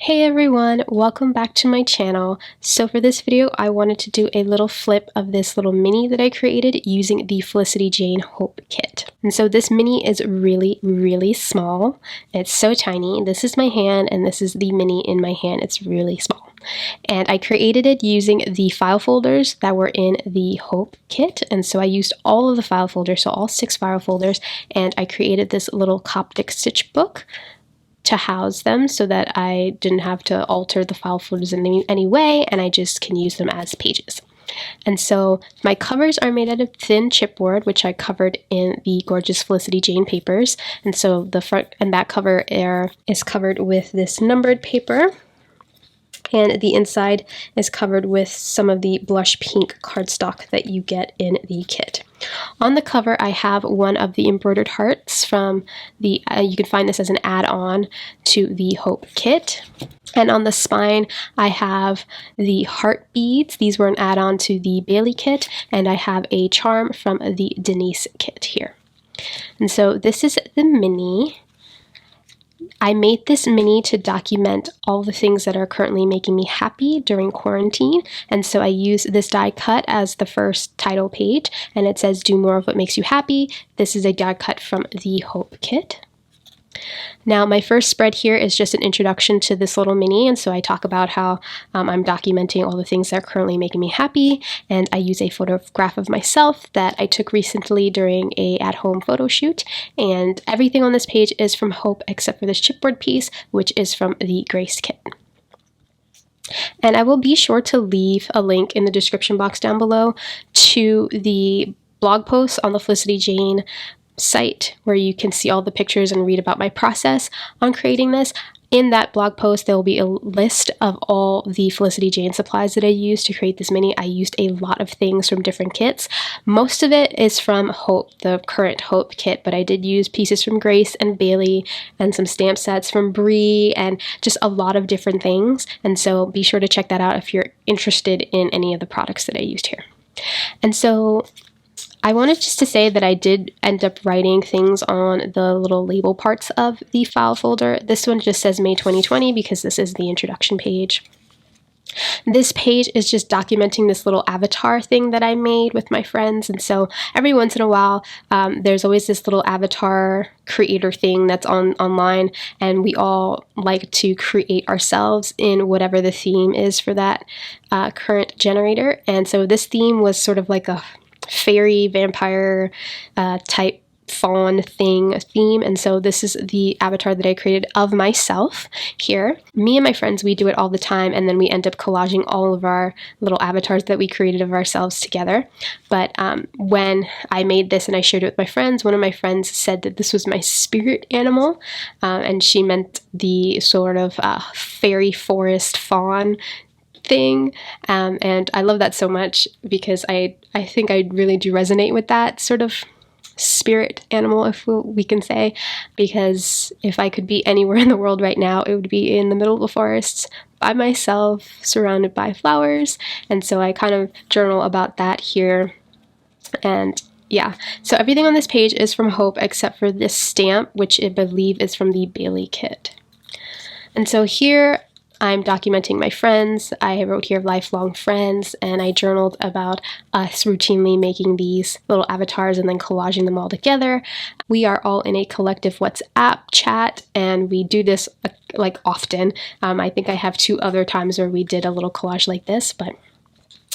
Hey everyone, welcome back to my channel. So for this video, I wanted to do a little flip of this little mini that I created using the Felicity Jane Hope Kit. And so this mini is really small. It's so tiny. This is my hand and this is the mini in my hand. It's really small. And I created it using the file folders that were in the Hope Kit. And so I used all of the file folders, so all 6 file folders, and I created this little Coptic stitch book to house them so that I didn't have to alter the file folders in any way, and I just can use them as pages. And so my covers are made out of thin chipboard, which I covered in the gorgeous Felicity Jane papers. And so the front and back cover is covered with this numbered paper, and the inside is covered with some of the blush pink cardstock that you get in the kit. On the cover, I have one of the embroidered hearts from the, you can find this as an add-on to the Hope Kit. And on the spine, I have the heart beads. These were an add-on to the Bailey kit, and I have a charm from the Denise kit here. And so this is the mini. I made this mini to document all the things that are currently making me happy during quarantine, and so I use this die cut as the first title page, and it says do more of what makes you happy. This is a die cut from the Hope Kit. Now my first spread here is just an introduction to this little mini, and so I talk about how I'm documenting all the things that are currently making me happy, and I use a photograph of myself that I took recently during a at-home photo shoot, and everything on this page is from Hope except for this chipboard piece, which is from the Grace kit. And I will be sure to leave a link in the description box down below to the blog post on the Felicity Jane site where you can see all the pictures and read about my process on creating this. In that blog post, there will be a list of all the Felicity Jane supplies that I used to create this mini. I used a lot of things from different kits. Most of it is from Hope, the current Hope kit, but I did use pieces from Grace and Bailey and some stamp sets from Brie and just a lot of different things. And so be sure to check that out if you're interested in any of the products that I used here. And so I wanted just to say that I did end up writing things on the little label parts of the file folder. This one just says May 2020 because this is the introduction page. This page is just documenting this little avatar thing that I made with my friends, and so every once in a while there's always this little avatar creator thing that's online, and we all like to create ourselves in whatever the theme is for that current generator. And so this theme was sort of like a fairy vampire type fawn theme, and so this is the avatar that I created of myself here. Me and my friends, we do it all the time, and then we end up collaging all of our little avatars that we created of ourselves together. But when I made this and I shared it with my friends, one of my friends said that this was my spirit animal, and she meant the sort of fairy forest fawn thing, and I love that so much because I think I really do resonate with that sort of spirit animal, if we can say, because if I could be anywhere in the world right now, it would be in the middle of the forest by myself, surrounded by flowers. And so I kind of journal about that here. And yeah, so everything on this page is from Hope except for this stamp, which I believe is from the Bailey kit. And so here I'm documenting my friends. I wrote here lifelong friends, and I journaled about us routinely making these little avatars and then collaging them all together. We are all in a collective WhatsApp chat, and we do this like often. I think I have 2 other times where we did a little collage like this, but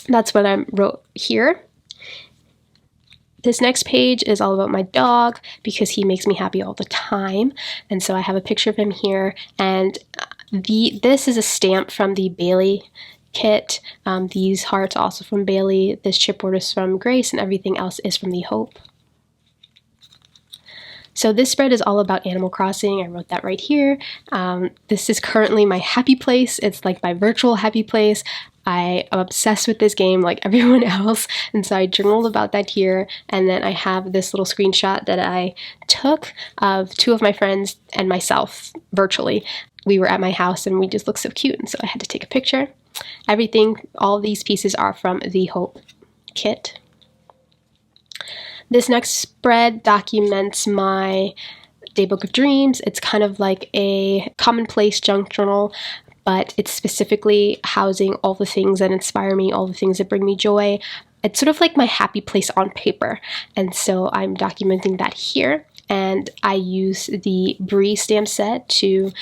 that's what I wrote here. This next page is all about my dog because he makes me happy all the time, and so I have a picture of him here, and this is a stamp from the Bailey kit. These hearts are also from Bailey. This chipboard is from Grace, and everything else is from the Hope. So this spread is all about Animal Crossing. I wrote that right here. This is currently my happy place. It's like my virtual happy place. I am obsessed with this game like everyone else, and so I journaled about that here. And then I have this little screenshot that I took of 2 of my friends and myself virtually. We were at my house and we just looked so cute, and so I had to take a picture. Everything, all these pieces are from the Hope kit. This next spread documents my Daybook of Dreams. It's kind of like a commonplace junk journal, but it's specifically housing all the things that inspire me, all the things that bring me joy. It's sort of like my happy place on paper, and so I'm documenting that here. And I use the Brie stamp set to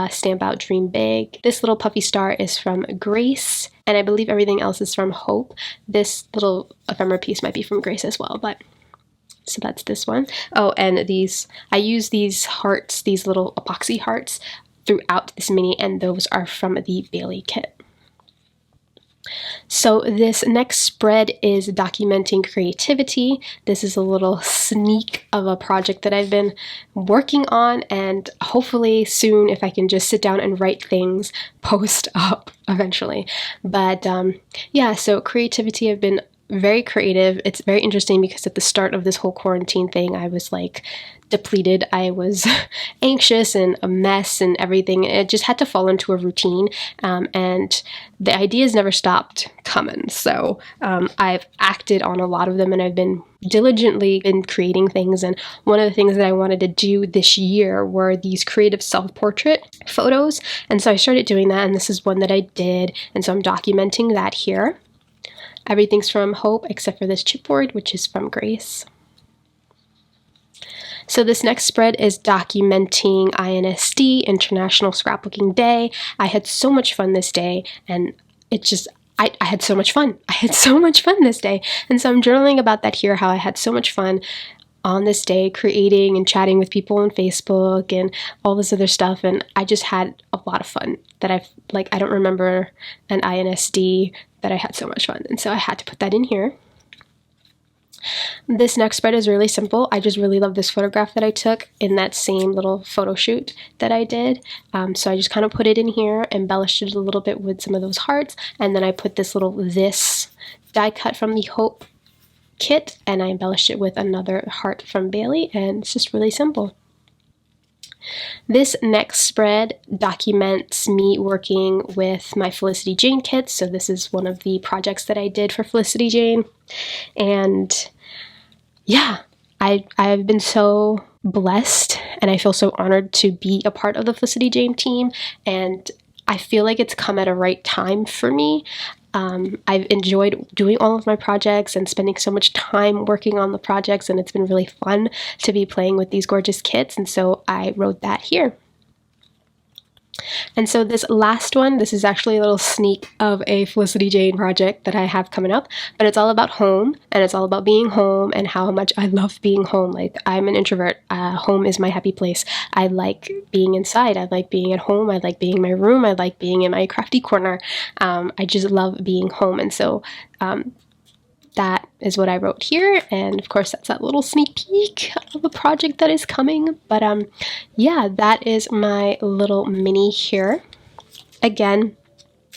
stamp out Dream Big. This little puffy star is from Grace, and I believe everything else is from Hope. This little ephemera piece might be from Grace as well, but so that's this one. Oh, and these, I use these hearts, these little epoxy hearts throughout this mini, and those are from the Bailey kit. So this next spread is documenting creativity. This is a little sneak of a project that I've been working on, and hopefully soon, if I can just sit down and write things, post up eventually. But yeah, so creativity, I've been very creative. It's very interesting because at the start of this whole quarantine thing, I was like depleted. I was anxious and a mess and everything. It just had to fall into a routine, and the ideas never stopped coming. So I've acted on a lot of them, and I've been diligently creating things. And one of the things that I wanted to do this year were these creative self-portrait photos, and so I started doing that, and this is one that I did, and so I'm documenting that here. Everything's from Hope except for this chipboard, which is from Grace. So this next spread is documenting INSD, International Scrapbooking Day. I had so much fun this day, and it just, I had so much fun. I had so much fun this day. And so I'm journaling about that here, how I had so much fun on this day creating and chatting with people on Facebook and all this other stuff. And I just had a lot of fun that I don't remember an INSD that I had so much fun. And so I had to put that in here. This next spread is really simple. I just really love this photograph that I took in that same little photo shoot that I did. So I just kind of put it in here, embellished it a little bit with some of those hearts, and then I put this little die cut from the Hope kit, and I embellished it with another heart from Bailey, and it's just really simple. This next spread documents me working with my Felicity Jane kits. So this is one of the projects that I did for Felicity Jane. And yeah, I've been so blessed, and I feel so honored to be a part of the Felicity Jane team. And I feel like it's come at a right time for me. I've enjoyed doing all of my projects and spending so much time working on the projects, and it's been really fun to be playing with these gorgeous kits, and so I wrote that here. And so this last one, this is actually a little sneak of a Felicity Jane project that I have coming up, but it's all about home, and it's all about being home and how much I love being home. Like, I'm an introvert. Home is my happy place. I like being inside. I like being at home. I like being in my room. I like being in my crafty corner. I just love being home, and so that is what I wrote here, and of course that's that little sneak peek of a project that is coming. But yeah, that is my little mini here. Again,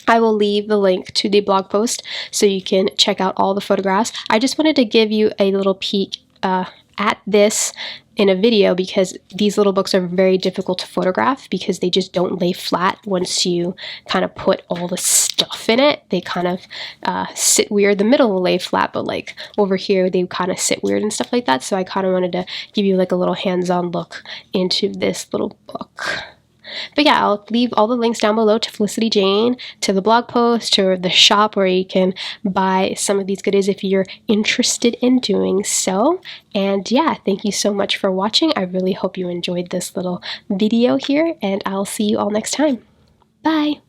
I will leave the link to the blog post so you can check out all the photographs. I just wanted to give you a little peek at this in a video, because these little books are very difficult to photograph because they just don't lay flat once you kind of put all the stuff in it. They kind of sit weird. The middle will lay flat, but like over here they kind of sit weird and stuff like that. So I kind of wanted to give you like a little hands-on look into this little book. But yeah, I'll leave all the links down below to Felicity Jane, to the blog post, to the shop where you can buy some of these goodies if you're interested in doing so. And yeah, thank you so much for watching. I really hope you enjoyed this little video here, and I'll see you all next time. Bye!